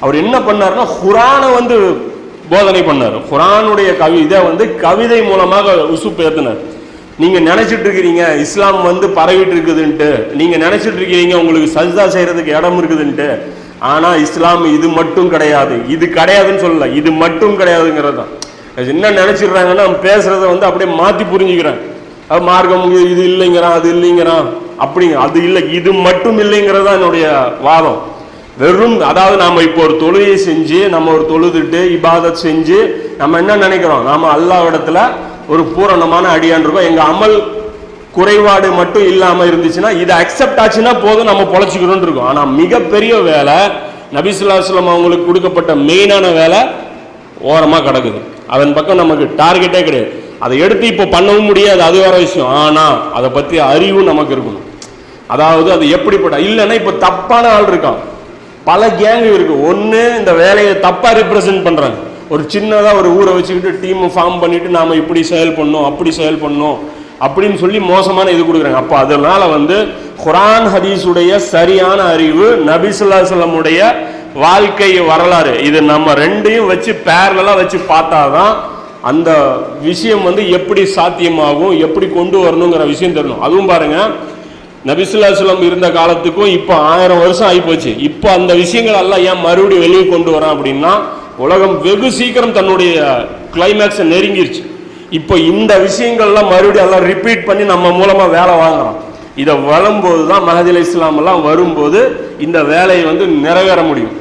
அவர் என்ன பண்ணாருன்னா குரானை வந்து போதனை பண்ணார். குரானுடைய இதை வந்து கவிதை மூலமாக உசுப்பேத்தினார். நீங்க நினைச்சிட்டு இருக்கிறீங்க இஸ்லாம் வந்து பரவிட்டு இருக்குதுன்ட்டு, நீங்க நினைச்சிட்டு இருக்கிறீங்க உங்களுக்கு சஜ்தா செய்யறதுக்கு இடம் இருக்குதுன்ட்டு. ஆனா இஸ்லாம் இது மட்டும் கிடையாது, இது கிடையாதுன்னு சொல்லல, இது மட்டும் கிடையாதுங்கிறது தான். என்ன நினைச்சிடுறாங்கன்னா பேசுறத வந்து அப்படியே மாத்தி புரிஞ்சுக்கிறேன். அது மார்க்கம் இது இல்லைங்கிறான், அது இல்லைங்கிறான், அப்படிங்க அது இல்லை, இது மட்டும் இல்லைங்கிறது தான் என்னுடைய வாதம். வெறும் அதாவது நாம இப்போ ஒரு தொழுகையை செஞ்சு நம்ம ஒரு தொழுதுட்டு இபாதத் செஞ்சு நம்ம என்ன நினைக்கிறோம், நாம அல்லாஹ் இடத்துல ஒரு பூரணமான அடியான் இருக்கோம், எங்க அமல் குறைபாடு மட்டும் இல்லாம இருந்துச்சுன்னா இதை அக்செப்ட் ஆச்சுன்னா போதும் நம்ம பொழைச்சிக்கிறோம் இருக்கோம். ஆனா மிகப்பெரிய வேலை நபி ஸல்லல்லாஹு அலைஹி வஸல்லம் அவங்களுக்கு கொடுக்கப்பட்ட மெயினான வேலை ஓரமா கிடக்குது. அதன் பக்கம் நமக்கு டார்கெட்டே கிடையாது. அதை எடுத்து இப்போ பண்ணவும் முடியாது, அது வேற விஷயம். ஆனா அதை பற்றி அறிவு நமக்கு இருக்கணும். அதாவது அது எப்படிப்பட்ட இல்லைன்னா இப்போ தப்பான ஆள் இருக்கான், பல கேங்கு இருக்கு. ஒன்று இந்த வேலையை தப்பா ரிப்ரசென்ட் பண்றாங்க. ஒரு சின்னதாக ஒரு ஊரை வச்சுக்கிட்டு டீம் ஃபார்ம் பண்ணிட்டு நாம இப்படி செயல் பண்ணோம் அப்படி செயல் பண்ணோம் அப்படின்னு சொல்லி மோசமான இது கொடுக்குறாங்க. அப்போ அதனால வந்து குர்ஆன் ஹதீஸுடைய சரியான அறிவு, நபி ஸல்லல்லாஹு அலைஹி வஸல்லமுடைய வாழ்க்கை வரலாறு, இது நம்ம ரெண்டையும் வச்சு பேரலா வச்சு பார்த்தாதான் அந்த விஷயம் வந்து எப்படி சாத்தியமாகும், எப்படி கொண்டு வரணுங்கிற விஷயம் தெரியணும். அதுவும் பாருங்க, நபி ஸல்லல்லாஹு அலைஹி வஸல்லம் இருந்த காலத்துக்கும் இப்போ 1000 வருஷம் ஆகிப்போச்சு. இப்போ அந்த விஷயங்கள் எல்லாம் ஏன் மறுபடியும் வெளியே கொண்டு வரான் அப்படின்னா, உலகம் வெகு சீக்கிரம் தன்னுடைய கிளைமேக்ஸை நெருங்கிருச்சு. இப்போ இந்த விஷயங்கள்லாம் மறுபடியும் எல்லாம் ரிப்பீட் பண்ணி நம்ம மூலமா வேலை வாங்குறோம். இதை வரும்போது தான் மஹதி அலைஹிஸ்ஸலாம் எல்லாம் வரும்போது இந்த வேலையை வந்து நிறைவேற முடியும்.